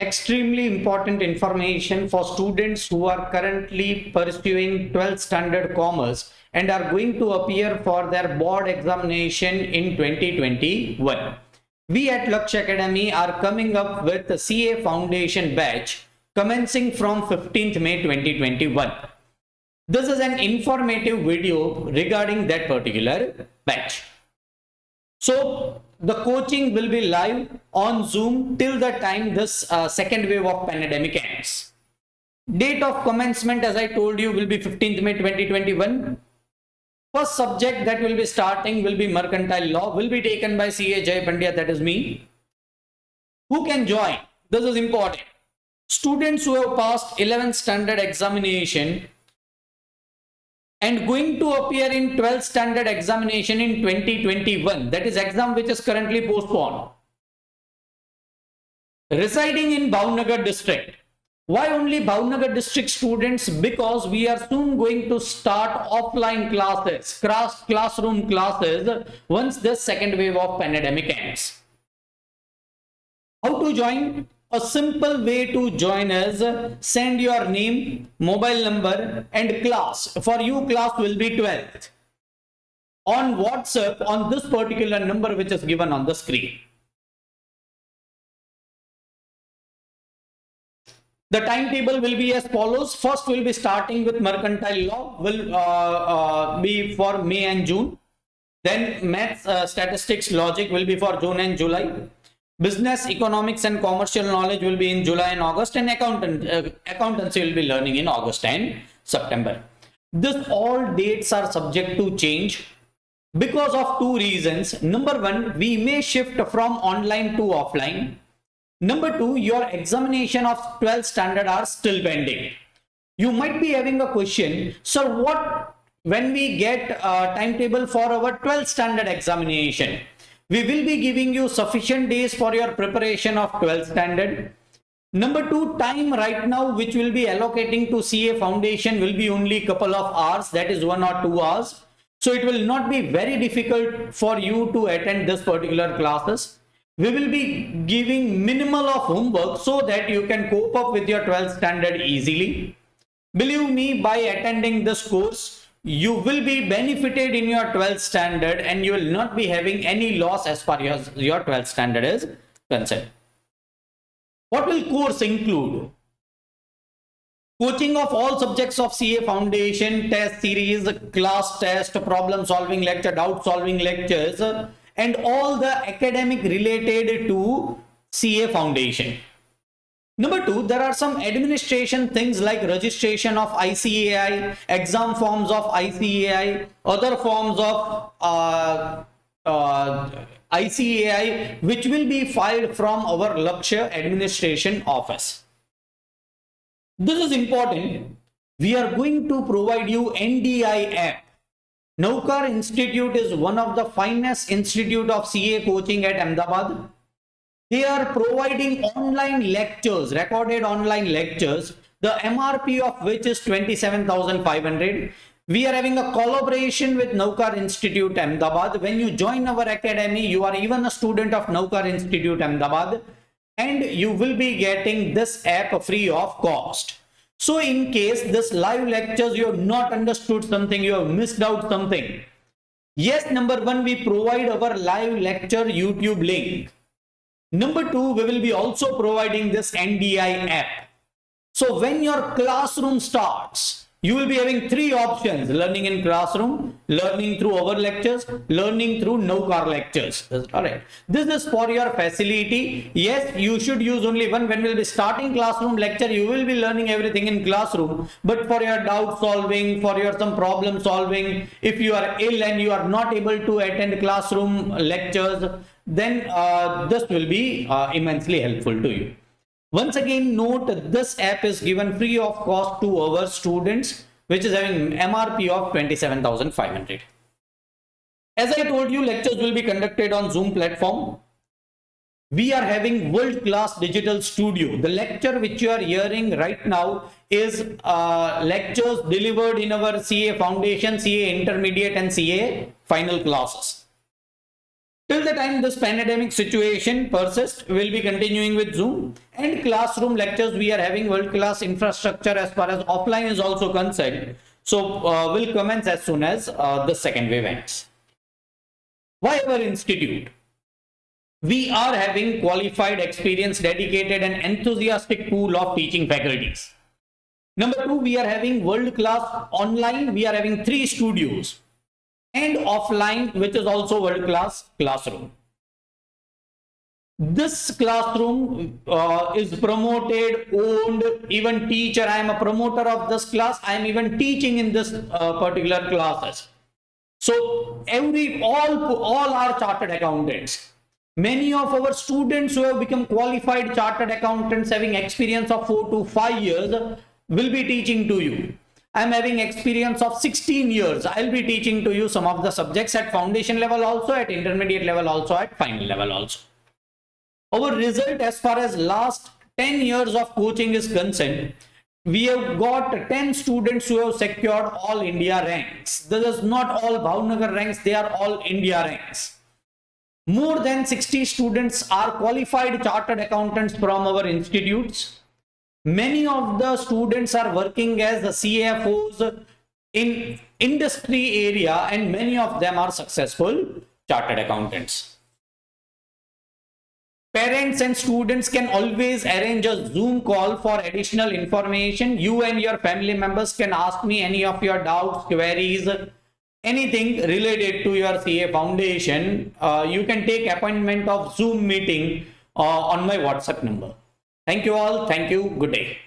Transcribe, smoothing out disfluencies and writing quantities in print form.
extremely important information for students who are currently pursuing 12th standard commerce and are going to appear for their board examination in 2021. We at Lakshya Academy are coming up with the CA Foundation batch commencing from 15th May 2021. This is an informative video regarding that particular batch. So the coaching will be live on Zoom till the time this second wave of pandemic ends. Date of commencement, as I told you, will be 15th May 2021. First subject that will be starting will be mercantile law, will be taken by CA Jay Pandya, that is me. Who can join? This is important. Students who have passed 11th standard examination and going to appear in 12th standard examination in 2021, that is exam which is currently postponed. Residing in Bhavnagar district. Why only Bhavnagar district students? Because we are soon going to start offline classes, classroom classes once the second wave of pandemic ends. How to join? A simple way to join is send your name, mobile number and class. For you, class will be 12th. On WhatsApp on this particular number which is given on the screen. The timetable will be as follows. First, we'll be starting with mercantile law, will be for May and June. Then maths, statistics, logic will be for June and July. Business, economics and commercial knowledge will be in July and August, and accountancy will be learning in August and September. This all dates are subject to change because of two reasons. Number one, we may shift from online to offline. Number two, your examination of 12th standard are still pending. You might be having a question, sir, what when we get a timetable for our 12th standard examination? We will be giving you sufficient days for your preparation of 12th standard. Number two, time right now which will be allocating to CA Foundation will be only couple of hours, that is 1 or 2 hours. So it will not be very difficult for you to attend this particular classes. We will be giving minimal of homework so that you can cope up with your 12th standard easily. Believe me, by attending this course, you will be benefited in your 12th standard and you will not be having any loss as far as your 12th standard is concerned. What will course include? Coaching of all subjects of CA Foundation, test series, class test, problem solving lecture, doubt solving lectures, and all the academic related to CA Foundation. Number two, there are some administration things like registration of ICAI, exam forms of ICAI, other forms of ICAI, which will be filed from our Lakshya administration office. This is important. We are going to provide you NDI app. Naukar Institute is one of the finest institute of CA coaching at Ahmedabad. They are providing online lectures, recorded online lectures, the MRP of which is 27,500. We are having a collaboration with Naukar Institute Ahmedabad. When you join our academy, you are even a student of Naukar Institute Ahmedabad, and you will be getting this app free of cost. So in case this live lectures you have not understood something, you have missed out something. Yes, number one, we provide our live lecture YouTube link. Number two, we will be also providing this NDI app. So when your classroom starts, you will be having three options: learning in classroom, learning through our lectures, learning through Naukar lectures. All right. This is for your facility. Yes, you should use only one. When we'll be starting classroom lecture, you will be learning everything in classroom. But for your doubt solving, for your some problem solving, if you are ill and you are not able to attend classroom lectures, then this will be immensely helpful to you. Once again, note this app is given free of cost to our students, which is having MRP of 27,500. As I told you, lectures will be conducted on Zoom platform. We are having world-class digital studio. The lecture which you are hearing right now is lectures delivered in our CA Foundation, CA Intermediate and CA Final classes. Till the time this pandemic situation persists, we'll be continuing with Zoom and classroom lectures. We are having world-class infrastructure as far as offline is also concerned. So we'll commence as soon as the second wave ends. Why our institute? We are having qualified, experienced, dedicated and enthusiastic pool of teaching faculties. Number two, we are having world-class online. We are having 3 studios. And offline, which is also world-class classroom. This classroom is promoted, owned, even teacher. I am a promoter of this class. I am even teaching in this particular classes. So all are chartered accountants. Many of our students who have become qualified chartered accountants having experience of 4 to 5 years will be teaching to you. I'm having experience of 16 years. I'll be teaching to you some of the subjects at foundation level also, at intermediate level also, at final level also. Our result as far as last 10 years of coaching is concerned, we have got 10 students who have secured all India ranks. This is not all Bhavnagar ranks, they are all India ranks. More than 60 students are qualified chartered accountants from our institutes. Many of the students are working as the CFOs in industry area and many of them are successful chartered accountants. Parents and students can always arrange a Zoom call for additional information. You and your family members can ask me any of your doubts, queries, anything related to your CA foundation. You can take appointment of Zoom meeting on my WhatsApp number. Thank you all. Thank you. Good day.